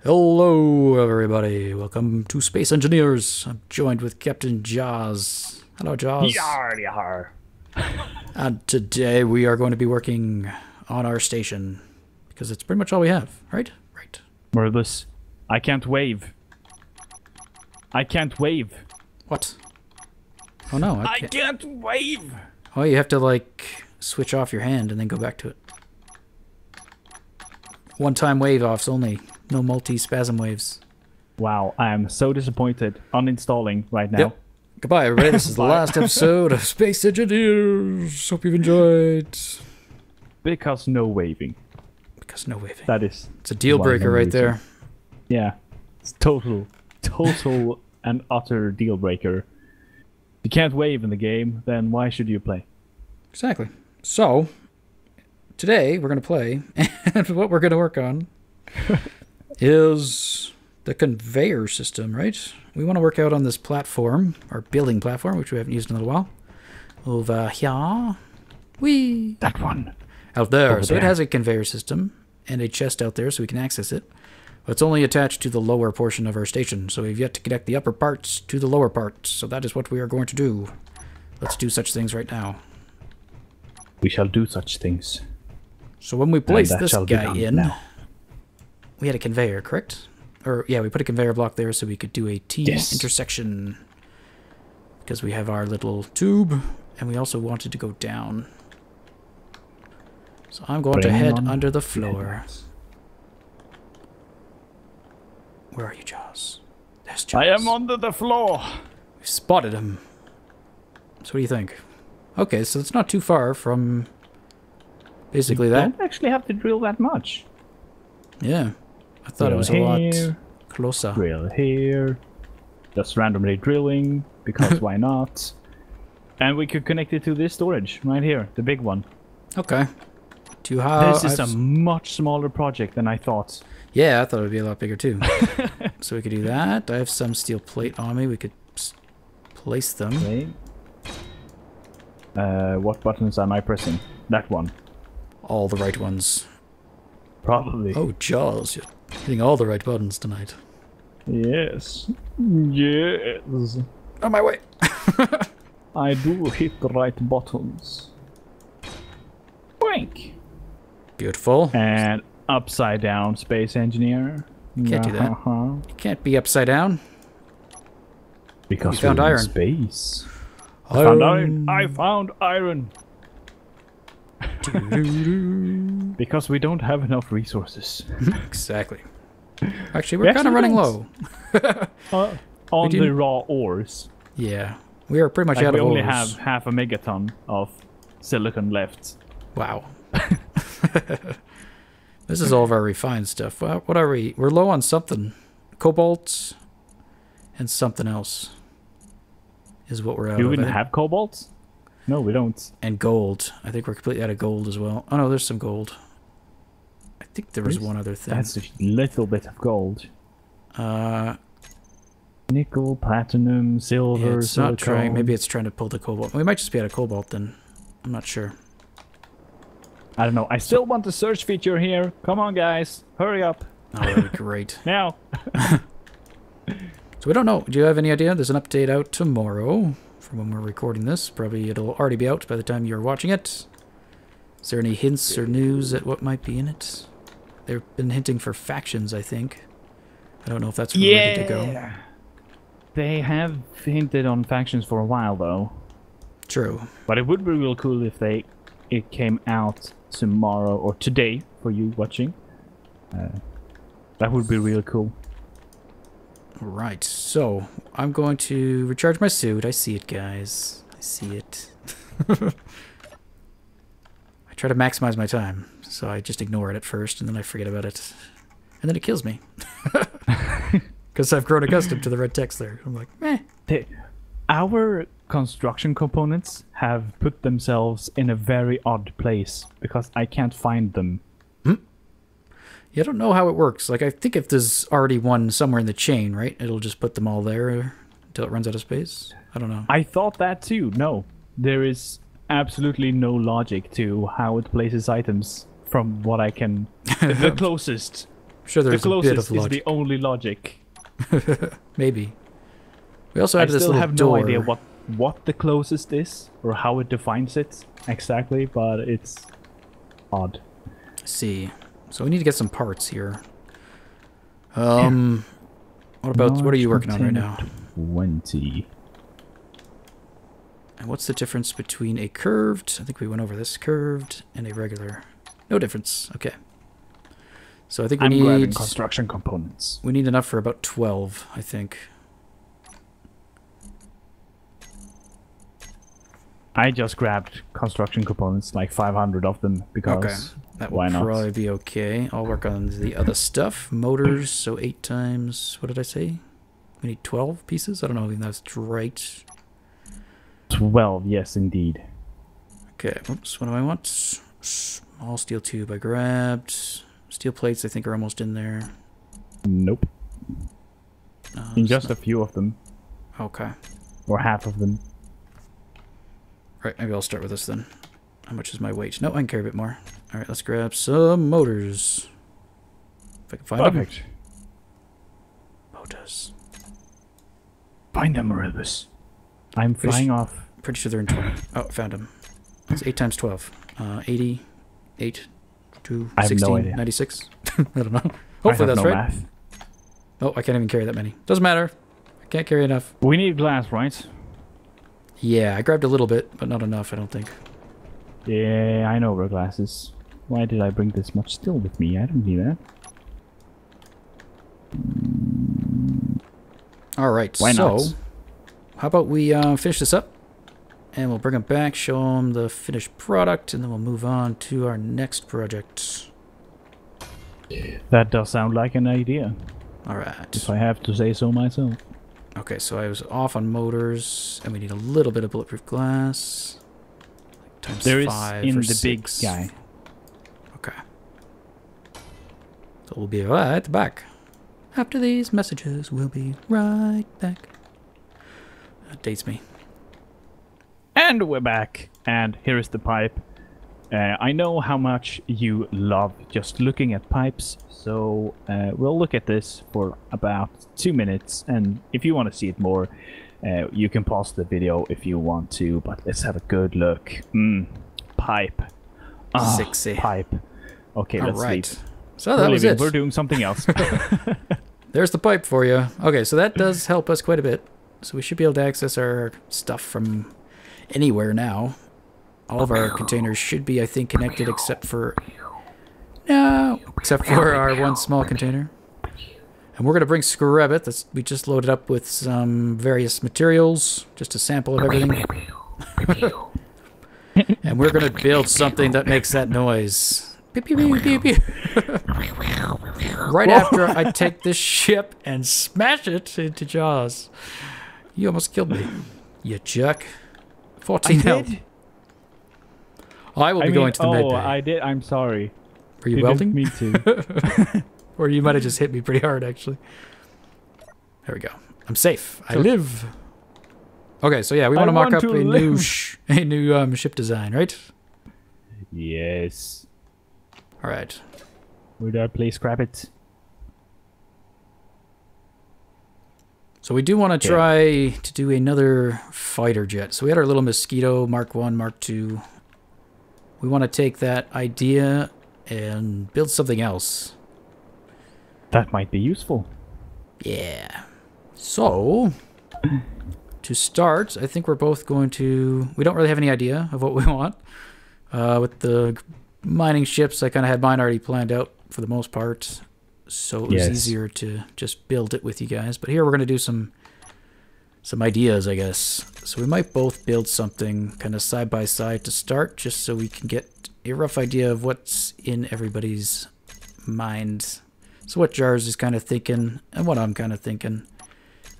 Hello, everybody. Welcome to Space Engineers. I'm joined with Captain Jaws. Hello, Jaws. Yar, yar. And today we are going to be working on our station because it's pretty much all we have, right? Right. Merlus, I can't wave. I can't wave. What? Oh no, I can't wave. Oh, you have to like switch off your hand and then go back to it. One-time wave offs only. No multi-spasm waves. Wow, I am so disappointed. Uninstalling right now. Yep. Goodbye, everybody. This is the last episode of Space Engineers. Hope you've enjoyed. Because no waving. Because no waving. That is. It's a deal breaker right there. Yeah. It's total and utter deal breaker. If you can't wave in the game, then why should you play? Exactly. So, today we're going to play, and what we're going to work on is the conveyor system, right? We want to work out on this platform, our building platform, which we haven't used in a little while. Over here. Whee! That one. Out there. Over So there. it has a conveyor system and a chest out there so we can access it. But it's only attached to the lower portion of our station, so we've yet to connect the upper parts to the lower parts. So that is what we are going to do. Let's do such things right now. We shall do such things. So when we place that this shall be guy done in, now. we had a conveyor, correct? Or, yeah, we put a conveyor block there so we could do a T Yes. intersection. Because we have our little tube, and we also wanted to go down. So I'm going to Bring head on under the the floor. headlights. Where are you, Jaws? There's Jaws. I am under the floor. We've spotted him. So what do you think? Okay, so it's not too far from basically You that. don't actually have to drill that much. Yeah. I thought it Drill was a lot here, closer. drill here. Just randomly drilling, because why not? And we could connect it to this storage right here, the big one. Okay. Do you have... This is a much smaller project than I thought. Yeah, I thought it would be a lot bigger too. So we could do that. I have some steel plate on me. We could place them. Okay. What buttons am I pressing? That one. All the right ones. Probably. Oh, Jaws, you're hitting all the right buttons tonight. Yes. Yes. On my way. I do hit the right buttons. Boink. Beautiful. And upside down space engineer. Can't do that. You can't be upside down. Because We found we're in iron. space. I found iron. I found iron. Because we don't have enough resources. Exactly. Actually, we're kind of running low. On the didn't- raw ores. Yeah. We are pretty much Like out we of only ores. have half a megaton of silicon left. Wow. This is all of our refined stuff. Well, what are we? We're low on something. Cobalt and something else is what we're out Do of. we I even think. have cobalt? No, we don't. And gold. I think we're completely out of gold as well. Oh no, there's some gold. I think there was one other thing. That's a little bit of gold. Uh, Nickel, platinum, yeah, silver, it's not trying. silicon. Maybe it's trying to pull the cobalt. We might just be out of cobalt then. I'm not sure. I don't know. I still want the search feature here. Come on, guys. Hurry up. Oh, that'd be great. Now. So we don't know. Do you have any idea? There's an update out tomorrow from when we're recording this. Probably it'll already be out by the time you're watching it. Is there any hints or news at what might be in it? They've been hinting for factions, I think. I don't know if that's ready to go. They have hinted on factions for a while, though. True. But it would be real cool if it came out tomorrow or today for you watching. That would be real cool. Right, so I'm going to recharge my suit. I see it, guys. I see it. I try to maximize my time, so I just ignore it at first, and then I forget about it. And then it kills me. Because I've grown accustomed to the red text there. I'm like, meh. Our construction components have put themselves in a very odd place because I can't find them. Yeah, I don't know how it works. Like, I think if there's already one somewhere in the chain, right? It'll just put them all there until it runs out of space. I don't know. I thought that too. No, there is absolutely no logic to how it places items from what I can... the closest sure there's the a bit closest of is logic. the only logic. Maybe. We also added I this still little have door. no idea what the closest is or how it defines it exactly, but it's odd. Let's see. So we need to get some parts here. What are you working on right now? 20. And what's the difference between a curved, I think we went over this, curved, and a regular? No difference. Okay. So I think we I'm grabbing need construction components. we need enough for about 12, I think. I just grabbed construction components, like 500 of them, because That will why not? probably be okay. I'll work on the other stuff. Motors, so 8 times, what did I say? We need 12 pieces? I don't know if that's right. 12, yes, indeed. Okay, oops, what do I want? Small steel tube I grabbed. Steel plates I think are almost in there. Nope. In it's just not- a few of them, Okay. or half of them. Right, maybe I'll start with this then. How much is my weight? No, I can carry a bit more. Alright, let's grab some motors. If I can find Perfect. them. Motors. Find them, Erebus. I'm flying off. Pretty sure they're in 20. Oh, found them. It's 8 times 12. 80, 8, 2, I have no 16, idea. 96. I don't know. Hopefully that's no right. Math. Oh, I can't even carry that many. Doesn't matter. I can't carry enough. We need glass, right? Yeah, I grabbed a little bit, but not enough, I don't think. Yeah, I know where glass is. Why did I bring this much steel with me? I don't need that. Alright, Why so not? how about we finish this up? And we'll bring them back, show them the finished product, and then we'll move on to our next project. That does sound like an idea, Alright. if I have to say so myself. Okay, so I was off on motors, and we need a little bit of bulletproof glass. Times There is 5 in or the big 6. guy. Okay. So we'll be right back. After these messages, we'll be right back. That dates me. And we're back. And here is the pipe. I know how much you love just looking at pipes, so we'll look at this for about 2 minutes. And if you want to see it more, you can pause the video if you want to. But let's have a good look. Pipe. Sexy. Pipe. Okay, let's Alright. leave. So that was it. We're doing something else. There's the pipe for you. Okay, so that does help us quite a bit. So we should be able to access our stuff from anywhere now. All of our containers should be, I think, connected except for... No! Except for our one small container. And we're going to bring Scrabbit. We just loaded up with some various materials. Just a sample of everything. And we're going to build something that makes that noise. Beep, beep, beep, beep, beep. Right after I take this ship and smash it into Jaws. You almost killed me. You jerk. 14 health. I will be going to the med bay. I did. I'm sorry. Were you welding? Me too. Or you might have just hit me pretty hard, actually. There we go. I'm safe. I live. Okay, so yeah, we want to mock up a new ship design, right? Yes. All right. Where do I play Scrap It? So we do want to try to do another fighter jet. So we had our little Mosquito Mark 1, Mark 2. We want to take that idea and build something else. That might be useful. Yeah. So, to start, I think we're both going to... We don't really have any idea of what we want. With the mining ships, I kind of had mine already planned out for the most part. So it was easier to just build it with you guys. But here we're going to do some ideas, I guess. So we might both build something kind of side by side to start, just so we can get a rough idea of what's in everybody's mind. So what Jars is kind of thinking, and what I'm kind of thinking,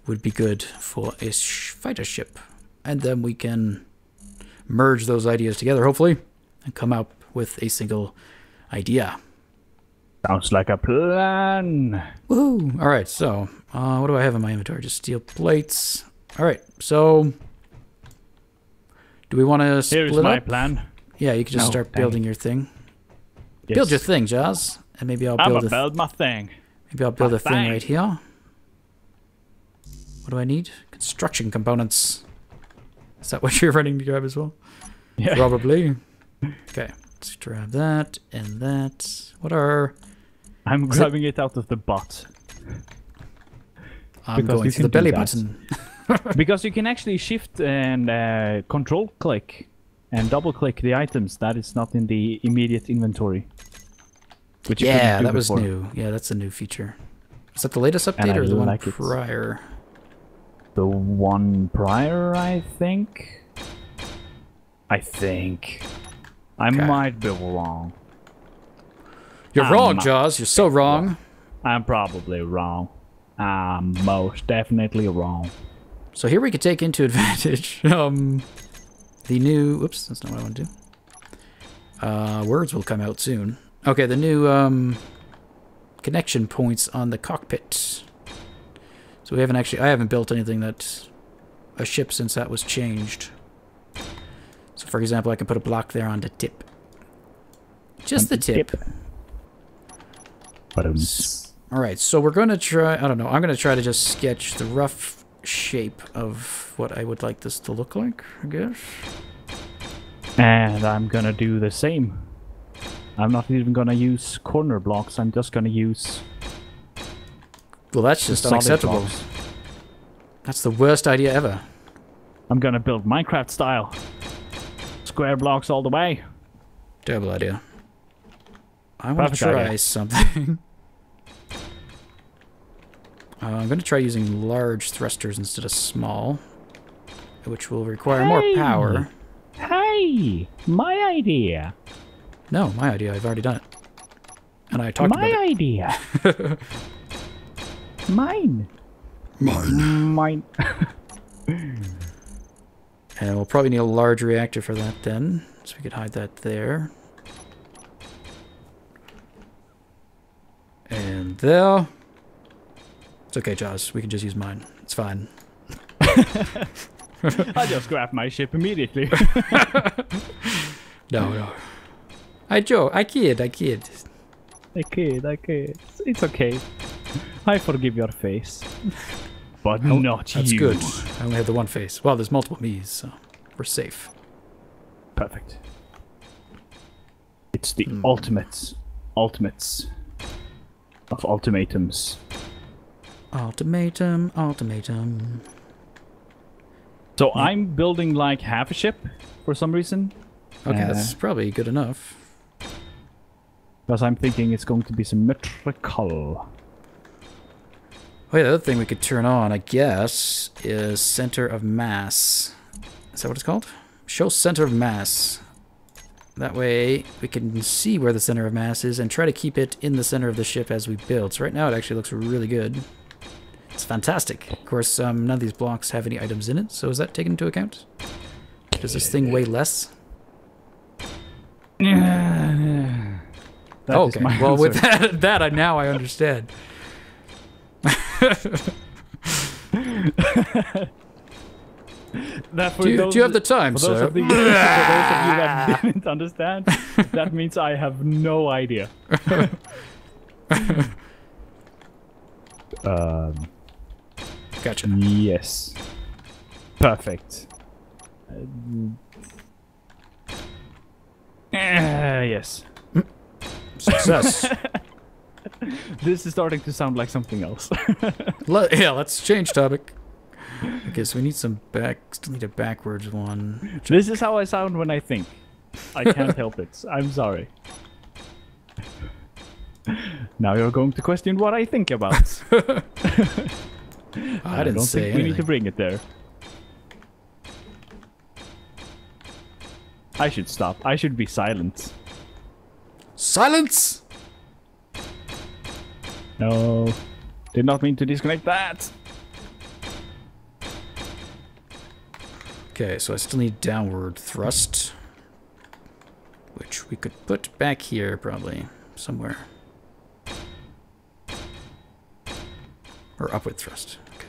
would be good for a fighter ship. And then we can merge those ideas together, hopefully, and come up with a single idea. Sounds like a plan. Woohoo! All right, so what do I have in my inventory? Just steel plates. All right, so do we want to split Here's my up? plan. Yeah, you can just start building your thing. Yes. Build your thing, Jaws, And maybe I'll I'm build gonna build my thing. Maybe I'll build My a thing thing. right here. What do I need? Construction components. Is that what you're running to grab as well? Yeah. Probably. Okay, let's grab that and that. What are... I'm grabbing it out of the butt. I'm Because going you to the can do belly that. button. Because you can actually shift and control click and double click the items that is not in the immediate inventory. Which you couldn't Yeah, do that was before. new. Yeah, that's a new feature. Is that the latest And update I or the one like it. prior? The one prior, I think. I Okay. might be wrong. You're I'm wrong, not Jaws. You're so wrong. I'm probably wrong. I'm most definitely wrong. So here we could take into advantage the new... Oops, that's not what I want to do. Words will come out soon. Okay, the new connection points on the cockpit. So we haven't actually... I haven't built anything that's a ship since that was changed. So for example, I can put a block there on the tip. Just the tip. Alright, so we're going to try... I don't know. I'm going to try to just sketch the rough shape of what I would like this to look like, I guess. And I'm gonna do the same. I'm not even gonna use corner blocks, I'm just gonna use Well, that's just solid unacceptable. blocks. That's the worst idea ever. I'm gonna build Minecraft style. Square blocks all the way. Terrible idea. I want to Perfect try idea. something. I'm going to try using large thrusters instead of small, which will require more power. Hey! My idea! No, my idea. I've already done it. And I talked about My it. idea! Mine! Mine. And we'll probably need a large reactor for that then, so we could hide that there. And there. It's okay, Jaws. We can just use mine. It's fine. I just grabbed my ship immediately. No. I joke. I kid. I kid. It's okay. I forgive your face. But not That's you. good. I only have the one face. Well, there's multiple me's, so we're safe. Perfect. It's the ultimates of ultimatums. Ultimatum. So I'm building like half a ship for some reason. Okay, that's probably good enough. Because I'm thinking it's going to be symmetrical. Oh yeah, the other thing we could turn on, I guess, is center of mass. Is that what it's called? Show center of mass. That way we can see where the center of mass is and try to keep it in the center of the ship as we build. So right now it actually looks really good. It's fantastic. Of course, none of these blocks have any items in it, so is that taken into account? Does this thing weigh less? Okay, well with that now I understand. Do you have the time, for sir? those of you that didn't understand, that means I have no idea. Gotcha. Yes. Perfect. Yes. Success. This is starting to sound like something else. Yeah, let's change topic. Okay, so we need some still need a backwards one. This is how I sound when I think. I can't help it. I'm sorry. Now you're going to question what I think about. I didn't don't say think we need to anything. bring it there. I should stop. I should be silent. Silence! No. Did not mean to disconnect that. Okay, so I still need downward thrust, which we could put back here probably somewhere. Or upward thrust. Okay.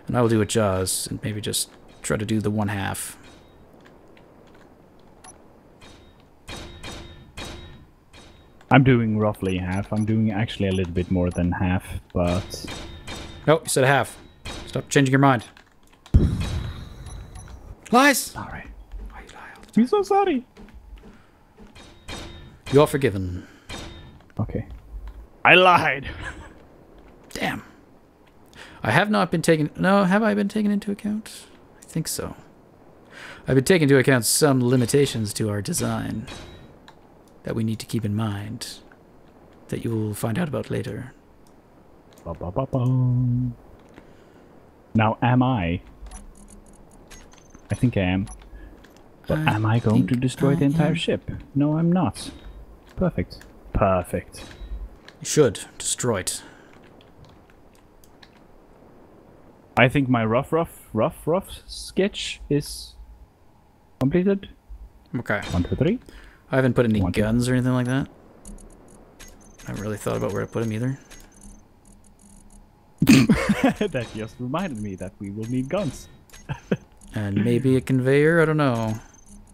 And I will do a Jaws and maybe just try to do the 1/2. I'm doing roughly half. I'm doing actually a little bit more than half, but... Oh, you said half. Stop changing your mind. Lies! Sorry. Why you lie all the time? I'm so sorry. You're forgiven. Okay. I lied. Damn. I have not been taken... No, have I been taken into account? I think so. I've been taking into account some limitations to our design that we need to keep in mind that you will find out about later. Ba, ba, ba, ba. Now, am I? I think I am. But am I going to destroy the entire ship? No, I'm not. Perfect. Perfect. You should destroy it. I think my rough sketch is completed. Okay. 1, 2, 3. I haven't put any 1, 2. guns or anything like that. I haven't really thought about where to put them either. That just reminded me that we will need guns. And maybe a conveyor, I don't know.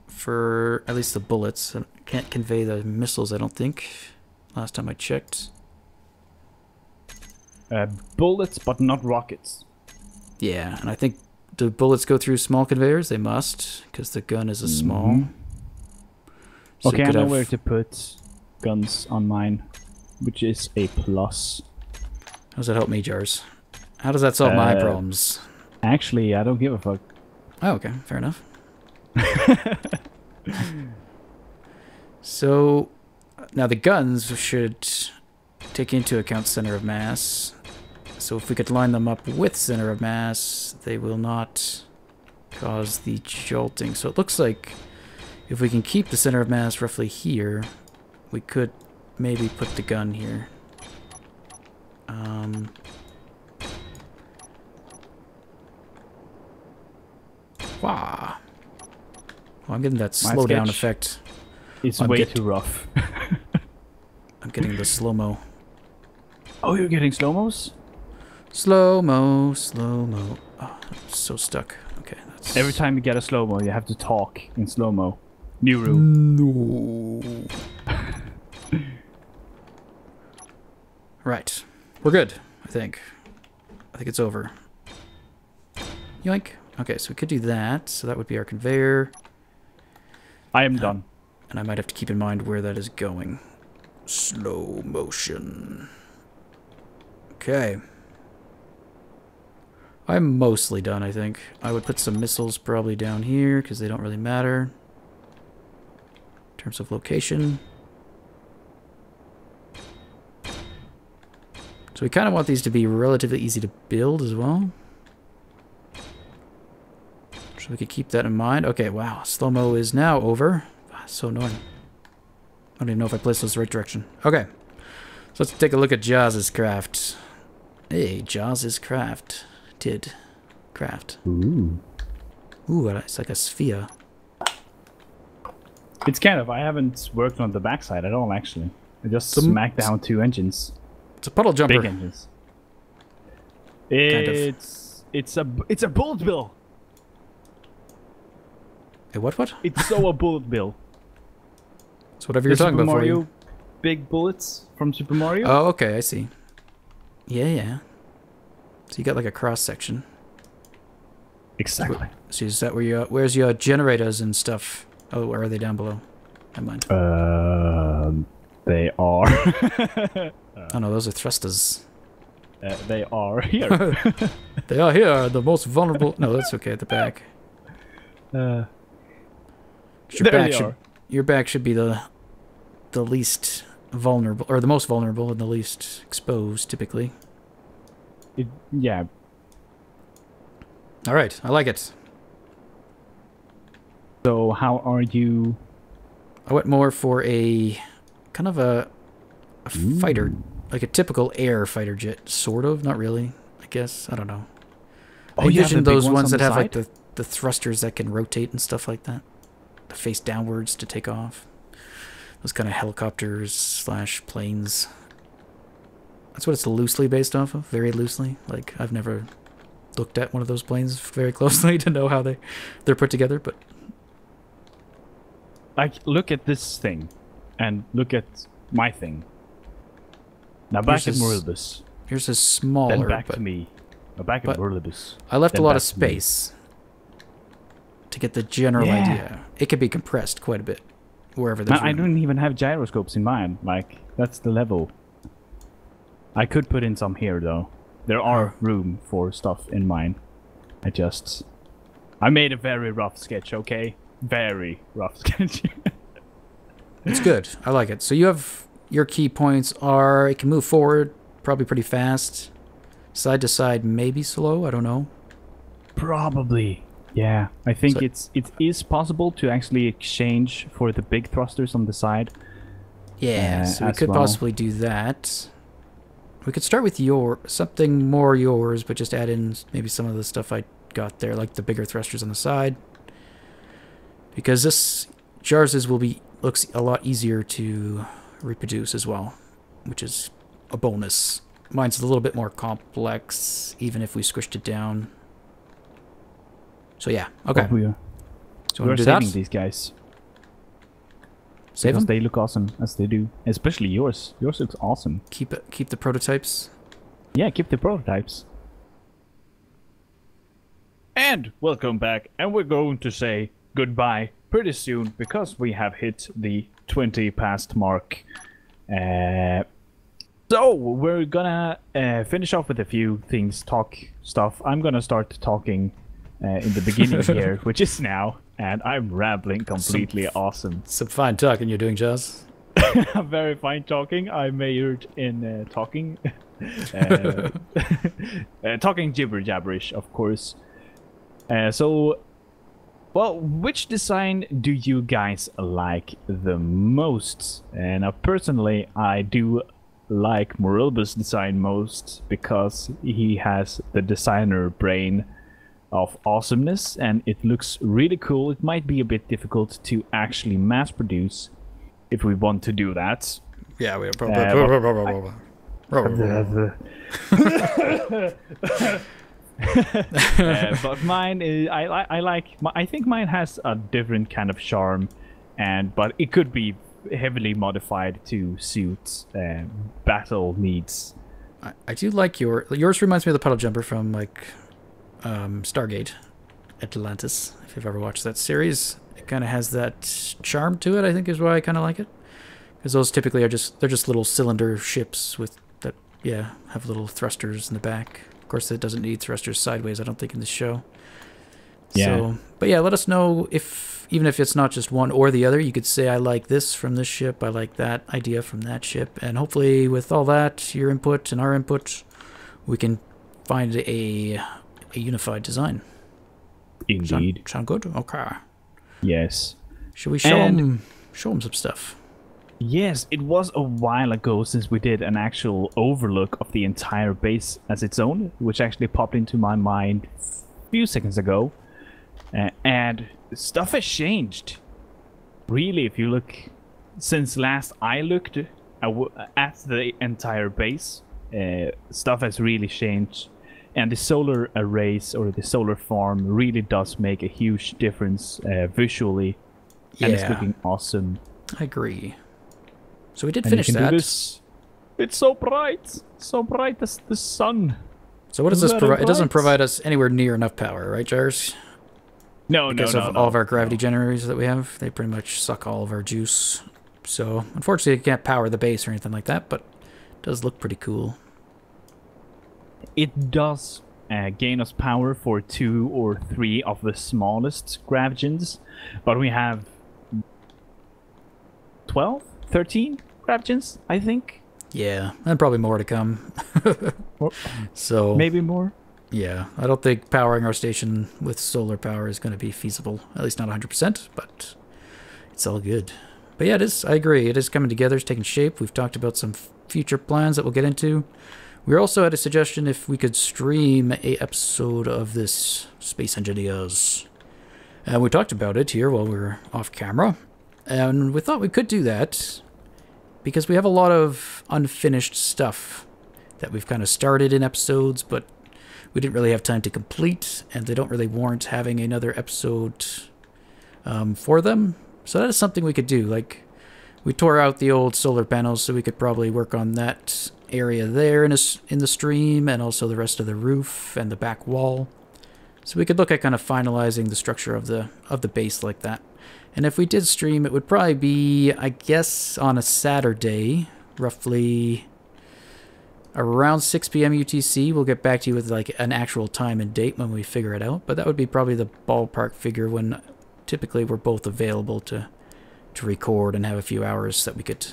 For at least the bullets. I can't convey the missiles, I don't think. Last time I checked. Bullets, but not rockets. Yeah, and I think do bullets go through small conveyors? They must, because the gun is a small. So okay, I know where to put guns on mine, which is a plus. How does that help me, Jars? How does that solve my problems? Actually, I don't give a fuck. Oh, okay, fair enough. So, now the guns should take into account center of mass. So if we could line them up with center of mass, they will not cause the jolting. So it looks like if we can keep the center of mass roughly here, we could maybe put the gun here. Wow. Oh, I'm getting that slowdown effect. It's way too rough. I'm getting the slow-mo. Oh, you're getting slow-mos? Slow-mo, slow-mo. Oh, I'm so stuck. Okay, that's... Every time you get a slow-mo, you have to talk in slow-mo. New rule. No. Right. We're good, I think. I think it's over. Yoink. Okay, so we could do that. So that would be our conveyor. I am done. And I might have to keep in mind where that is going. Slow motion. Okay. I'm mostly done, I think. I would put some missiles probably down here, because they don't really matter. In terms of location. So we kind of want these to be relatively easy to build as well. So we could keep that in mind. Okay, wow. Slow-mo is now over. So annoying. I don't even know if I placed those the right direction. Okay. So let's take a look at Jaws' craft. Hey, Jaws' craft. Craft. Ooh. Ooh, it's like a sphere. It's kind of... I haven't worked on the backside at all, actually. I just smacked down 2 engines. It's a puddle jumper. Big engines. It's a bullet bill. A what? It's so a bullet bill. It's whatever you're talking about for you. Big bullets from Super Mario. Oh, okay, I see. Yeah. So you got like a cross section. Exactly. So is that where you? Where's your generators and stuff? Oh, where are they down below? Never mind. They are. Oh no, those are thrusters. They are here. They are here, the most vulnerable. No, that's okay at the back. Your back should be the least vulnerable, or the most vulnerable and the least exposed, typically. Yeah. All right, I like it. So how are you? I went more for a kind of a fighter, like a typical air fighter jet, sort of. Not really, I guess. I don't know. I envision those ones that have like the thrusters that can rotate and stuff like that, to face downwards to take off. Those kind of helicopters slash planes. That's what it's loosely based off of, very loosely. Like, I've never looked at one of those planes very closely to know how they're put together, but... Like, look at this thing, and look at my thing. Now back at Yours is- Moribus. Yours is smaller, Then back but to me. Now back at Moribus. I left a Then lot back of to me. space to get the general Yeah. idea. It could be compressed quite a bit, wherever there's I room. don't even have gyroscopes in mine. Like, that's the level. I could put in some here, though. There are room for stuff in mine. I made a very rough sketch, okay? Very rough sketch. It's good. I like it. So you have your key points are it can move forward, probably pretty fast. Side to side, maybe slow. I don't know. Probably. Yeah, I think So- it is possible to actually exchange for the big thrusters on the side. Yeah, so we as could well. possibly do that. We could start with something more yours, but just add in maybe some of the stuff I got there, like the bigger thrusters on the side. Because this Jars's looks a lot easier to reproduce as well, which is a bonus. Mine's a little bit more complex, even if we squished it down. So yeah, okay. But we're So we do saving that. these guys. Save Because them. they look awesome, as they do. Especially yours. Yours looks awesome. Keep the prototypes. Yeah, keep the prototypes. And welcome back. And we're going to say goodbye pretty soon because we have hit the 20 past mark. So we're gonna finish off with a few things, talk stuff. I'm gonna start talking in the beginning here, which is now, and I'm rambling completely awesome. Some fine talking you're doing, Jazz. Very fine talking. I majored in talking. Talking gibber jabberish, of course. Well, which design do you guys like the most? And personally, I do like Morilba's design most because he has the designer brain of awesomeness and it looks really cool. It might be a bit difficult to actually mass produce if we want to do that. Yeah, we But mine is I think mine has a different kind of charm, but it could be heavily modified to suit battle needs. I do like yours reminds me of the puddle jumper from like Stargate Atlantis, if you've ever watched that series. It kind of has that charm to it, I think is why I kind of like it. Because those typically are they're just little cylinder ships have little thrusters in the back. Of course, it doesn't need thrusters sideways, I don't think, in this show. Yeah. So, but yeah, let us know even if it's not just one or the other, you could say, I like this from this ship, I like that idea from that ship. And hopefully with all that, your input and our input, we can find a unified design. Indeed. Sound good? Okay. Yes. Should we show them some stuff? Yes, it was a while ago since we did an actual overlook of the entire base as its own, which actually popped into my mind a few seconds ago. And stuff has changed. Really, if you look, since last I looked at the entire base, stuff has really changed. And the solar arrays or the solar farm really does make a huge difference visually. And it's looking awesome. I agree. So we did And finish you can that. do this. It's so bright as the sun. So what does this Very provide? It doesn't bright. provide us anywhere near enough power, right, Jars? No, Because of all of our gravity generators that we have, they pretty much suck all of our juice. So unfortunately, it can't power the base or anything like that, but it does look pretty cool. It does gain us power for 2 or 3 of the smallest gravgens, but we have 12, 13 gravgens, I think. Yeah, and probably more to come. So Maybe more. yeah, I don't think powering our station with solar power is going to be feasible. At least not 100%, but it's all good. But yeah, it is. I agree. It is coming together. It's taking shape. We've talked about some future plans that we'll get into. We also had a suggestion if we could stream a episode of this Space Engineers. And we talked about it here while we were off camera. And we thought we could do that because we have a lot of unfinished stuff that we've kind of started in episodes, but we didn't really have time to complete, and they don't really warrant having another episode for them. So that is something we could do. Like, We tore out the old solar panels, so we could probably work on that area there in the stream, and also the rest of the roof and the back wall. So we could look at kind of finalizing the structure of the base like that. And if we did stream, it would probably be, I guess, on a Saturday, roughly around 6 p.m. UTC. We'll get back to you with like an actual time and date when we figure it out. But that would be probably the ballpark figure when typically we're both available to record and have a few hours that we could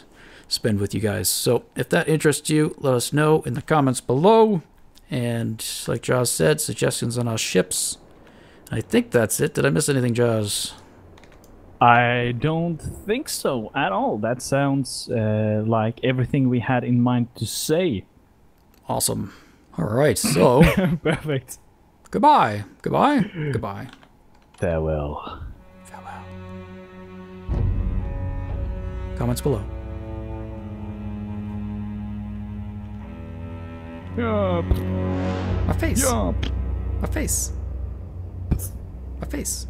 spend with you guys. So if that interests you, let us know in the comments below. And like Jaws said, suggestions on our ships. I think that's it. Did I miss anything, Jaws? I don't think so at all. That sounds like everything we had in mind to say. Awesome. All right, so... Perfect. Goodbye. Goodbye. Goodbye. Farewell. Farewell. Comments below. Yup. My face. Yup. My face. My face.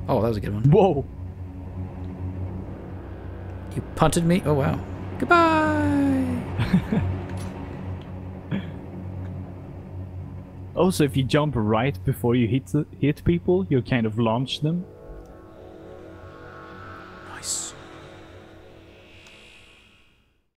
Oh, that was a good one. Whoa. You punted me? Oh, wow. Goodbye. Also, if you jump right before you hit people, you kind of launch them.